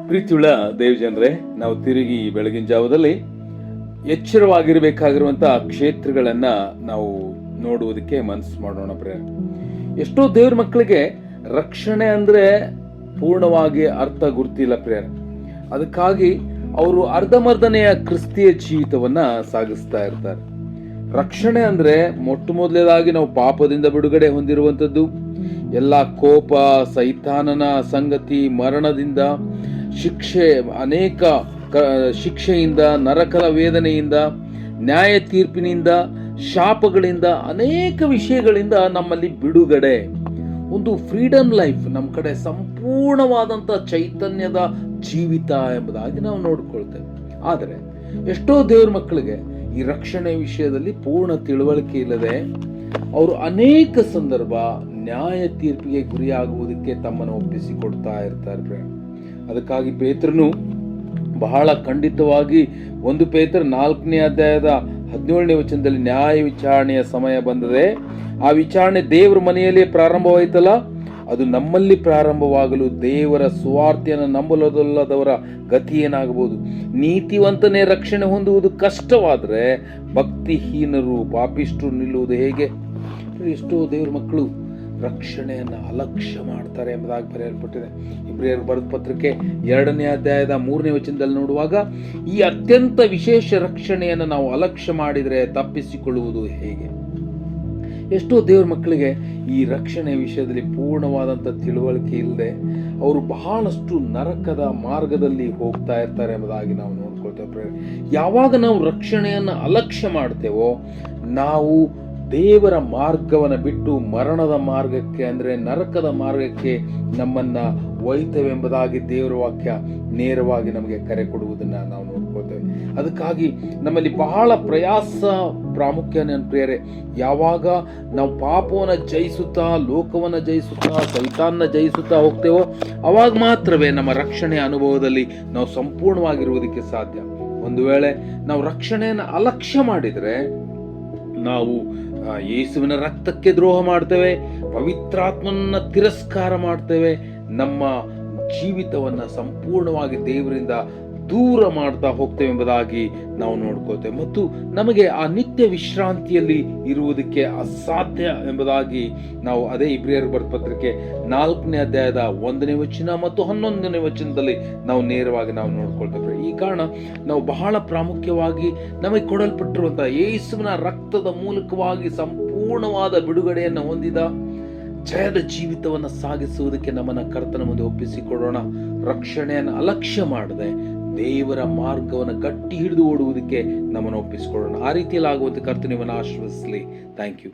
ಪ್ರೀತಿಯುಳ್ಳ ದೇವಜನರೇ, ನಾವು ತಿರುಗಿ ಈ ಬೆಳಗಿನ ಜಾವದಲ್ಲಿ ಎಚ್ಚರವಾಗಿರಬೇಕಾಗಿರುವಂತಹ ಕ್ಷೇತ್ರಗಳನ್ನ ನಾವು ನೋಡುವುದಕ್ಕೆ ಮನಸ್ಸು ಮಾಡೋಣ. ಎಷ್ಟೋ ದೇವ್ರ ಮಕ್ಕಳಿಗೆ ರಕ್ಷಣೆ ಅಂದ್ರೆ ಪೂರ್ಣವಾಗಿ ಅರ್ಥ ಗುರ್ತಿಲ್ಲ ಪ್ರೇಯರ್. ಅದಕ್ಕಾಗಿ ಅವರು ಅರ್ಧಮರ್ಧನೆಯ ಕ್ರಿಸ್ತಿಯ ಜೀವಿತವನ್ನ ಸಾಗಿಸ್ತಾ ಇರ್ತಾರೆ. ರಕ್ಷಣೆ ಅಂದ್ರೆ ಮೊಟ್ಟ ಮೊದಲನೇದಾಗಿ ನಾವು ಪಾಪದಿಂದ ಬಿಡುಗಡೆ ಹೊಂದಿರುವಂಥದ್ದು, ಎಲ್ಲ ಕೋಪ, ಸೈತಾನನ ಸಂಗತಿ, ಮರಣದಿಂದ, ಶಿಕ್ಷೆಯಿಂದ, ನರಕದ ವೇದನೆಯಿಂದ, ನ್ಯಾಯ ತೀರ್ಪಿನಿಂದ, ಶಾಪಗಳಿಂದ, ಅನೇಕ ವಿಷಯಗಳಿಂದ ನಮ್ಮಲ್ಲಿ ಬಿಡುಗಡೆ, ಒಂದು ಫ್ರೀಡಮ್ ಲೈಫ್, ನಮ್ಮ ಕಡೆ ಸಂಪೂರ್ಣವಾದಂಥ ಚೈತನ್ಯದ ಜೀವಿತ ಎಂಬುದಾಗಿ ನಾವು ನೋಡ್ಕೊಳ್ತೇವೆ. ಆದರೆ ಎಷ್ಟೋ ದೇವ್ರ ಮಕ್ಕಳಿಗೆ ಈ ರಕ್ಷಣೆ ವಿಷಯದಲ್ಲಿ ಪೂರ್ಣ ತಿಳುವಳಿಕೆ ಇಲ್ಲದೆ ಅವರು ಅನೇಕ ಸಂದರ್ಭ ನ್ಯಾಯ ತೀರ್ಪಿಗೆ ಗುರಿಯಾಗುವುದಕ್ಕೆ ತಮ್ಮನ್ನು ಒಪ್ಪಿಸಿಕೊಡ್ತಾ ಇರ್ತಾರೆ. ಅದಕ್ಕಾಗಿ ಪೇತ್ರನು ಬಹಳ ಖಂಡಿತವಾಗಿ 1 ಪೇತ್ರ 4ನೇ ಅಧ್ಯಾಯದ 17ನೇ ವಚನದಲ್ಲಿ ನ್ಯಾಯ ವಿಚಾರಣೆಯ ಸಮಯ ಬಂದದೆ, ಆ ವಿಚಾರಣೆ ದೇವರ ಮನೆಯಲ್ಲಿ ಪ್ರಾರಂಭವಾಯಿತಲ್ಲ, ಅದು ನಮ್ಮಲ್ಲಿ ಪ್ರಾರಂಭವಾಗಲು ದೇವರ ಸುವಾರ್ತೆಯನ್ನು ನಂಬಲದಲ್ಲದವರ ಗತಿ ಏನಾಗಬಹುದು? ನೀತಿವಂತನೇ ರಕ್ಷಣೆ ಹೊಂದುವುದು ಕಷ್ಟವಾದರೆ ಭಕ್ತಿಹೀನರು, ಪಾಪಿಷ್ಠರು ನಿಲ್ಲುವುದು ಹೇಗೆ? ಎಷ್ಟೋ ದೇವ್ರ ಮಕ್ಕಳು ರಕ್ಷಣೆಯನ್ನು ಅಲಕ್ಷ್ಯ ಮಾಡ್ತಾರೆ ಎಂಬುದಾಗಿ ಬರೆಯಲ್ಪಟ್ಟಿದೆ. ಇಬ್ರಿಯರಿಗೆ ಬರೆದ ಪತ್ರಿಕೆ 2ನೇ ಅಧ್ಯಾಯದ 3ನೇ ವಚನದಲ್ಲಿ ನೋಡುವಾಗ, ಈ ಅತ್ಯಂತ ವಿಶೇಷ ರಕ್ಷಣೆಯನ್ನು ನಾವು ಅಲಕ್ಷ್ಯ ಮಾಡಿದರೆ ತಪ್ಪಿಸಿಕೊಳ್ಳುವುದು ಹೇಗೆ? ಎಷ್ಟೋ ದೇವ್ರ ಮಕ್ಕಳಿಗೆ ಈ ರಕ್ಷಣೆ ವಿಷಯದಲ್ಲಿ ಪೂರ್ಣವಾದಂಥ ತಿಳುವಳಿಕೆ ಇಲ್ಲದೆ ಅವರು ಬಹಳಷ್ಟು ನರಕದ ಮಾರ್ಗದಲ್ಲಿ ಹೋಗ್ತಾ ಇರ್ತಾರೆ ಎಂಬುದಾಗಿ ನಾವು ನೋಡ್ಕೊಳ್ತೇವೆ. ಯಾವಾಗ ನಾವು ರಕ್ಷಣೆಯನ್ನು ಅಲಕ್ಷ್ಯ ಮಾಡ್ತೇವೋ, ನಾವು ದೇವರ ಮಾರ್ಗವನ್ನು ಬಿಟ್ಟು ಮರಣದ ಮಾರ್ಗಕ್ಕೆ, ಅಂದರೆ ನರಕದ ಮಾರ್ಗಕ್ಕೆ ನಮ್ಮನ್ನ ಒಯ್ತವೆಂಬುದಾಗಿ ದೇವರ ವಾಕ್ಯ ನೇರವಾಗಿ ನಮಗೆ ಕರೆ ಕೊಡುವುದನ್ನು ನಾವು ನೋಡ್ಕೊಳ್ತೇವೆ. ಅದಕ್ಕಾಗಿ ನಮ್ಮಲ್ಲಿ ಬಹಳ ಪ್ರಯಾಸ ಪ್ರಾಮುಖ್ಯ ಪ್ರಿಯರೇ. ಯಾವಾಗ ನಾವು ಪಾಪವನ್ನು ಜಯಿಸುತ್ತಾ, ಲೋಕವನ್ನು ಜಯಿಸುತ್ತಾ, ಸೈತಾನ್ನ ಜಯಿಸುತ್ತಾ ಹೋಗ್ತೇವೋ, ಅವಾಗ ಮಾತ್ರವೇ ನಮ್ಮ ರಕ್ಷಣೆಯ ಅನುಭವದಲ್ಲಿ ನಾವು ಸಂಪೂರ್ಣವಾಗಿರುವುದಕ್ಕೆ ಸಾಧ್ಯ. ಒಂದು ವೇಳೆ ನಾವು ರಕ್ಷಣೆಯನ್ನು ಅಲಕ್ಷ್ಯ ಮಾಡಿದರೆ ನಾವು ಯೇಸುವಿನ ರಕ್ತಕ್ಕೆ ದ್ರೋಹ ಮಾಡ್ತೇವೆ, ಪವಿತ್ರಾತ್ಮನ ತಿರಸ್ಕಾರ ಮಾಡ್ತೇವೆ, ನಮ್ಮ ಜೀವಿತವನ್ನ ಸಂಪೂರ್ಣವಾಗಿ ದೇವರಿಂದ ದೂರ ಮಾಡ್ತಾ ಹೋಗ್ತೇವೆ ಎಂಬುದಾಗಿ ನಾವು ನೋಡ್ಕೋತೇವೆ. ಮತ್ತು ನಮಗೆ ಆ ನಿತ್ಯ ವಿಶ್ರಾಂತಿಯಲ್ಲಿ ಇರುವುದಕ್ಕೆ ಅಸಾಧ್ಯ ಎಂಬುದಾಗಿ ನಾವು ಅದೇ ಇಬ್ರಿಯರಿಗೆ ಬರೆದ ಪತ್ರಿಕೆ 4ನೇ ಅಧ್ಯಾಯದ 1ನೇ ವಚನ ಮತ್ತು 11ನೇ ವಚನದಲ್ಲಿ ನಾವು ನೇರವಾಗಿ ನಾವು ನೋಡ್ಕೊಳ್ತೇವೆ. ಈ ಕಾರಣ ನಾವು ಬಹಳ ಪ್ರಾಮುಖ್ಯವಾಗಿ ನಮಗೆ ಕೊಡಲ್ಪಟ್ಟಿರುವಂತಹ ಯೇಸುವಿನ ರಕ್ತದ ಮೂಲಕವಾಗಿ ಸಂಪೂರ್ಣವಾದ ಬಿಡುಗಡೆಯನ್ನು ಹೊಂದಿದ ಜಯದ ಜೀವಿತವನ್ನು ಸಾಗಿಸುವುದಕ್ಕೆ ನಮ್ಮನ್ನ ಕರ್ತನ ಮುಂದೆ ಒಪ್ಪಿಸಿಕೊಡೋಣ. ರಕ್ಷಣೆಯನ್ನು ಅಲಕ್ಷ್ಯ ಮಾಡದೆ ದೇವರ ಮಾರ್ಗವನ್ನು ಗಟ್ಟಿ ಹಿಡಿದು ಓಡುವುದಕ್ಕೆ ನಮ್ಮನ್ನು ಒಪ್ಪಿಸಿಕೊಡೋಣ. ಆ ರೀತಿಯಲ್ಲಿ ಆಗುವಂತೆ ಕರ್ತನ ನಿಮ್ಮನ್ನು ಆಶೀರ್ವದಿಸಲಿ. Thank you.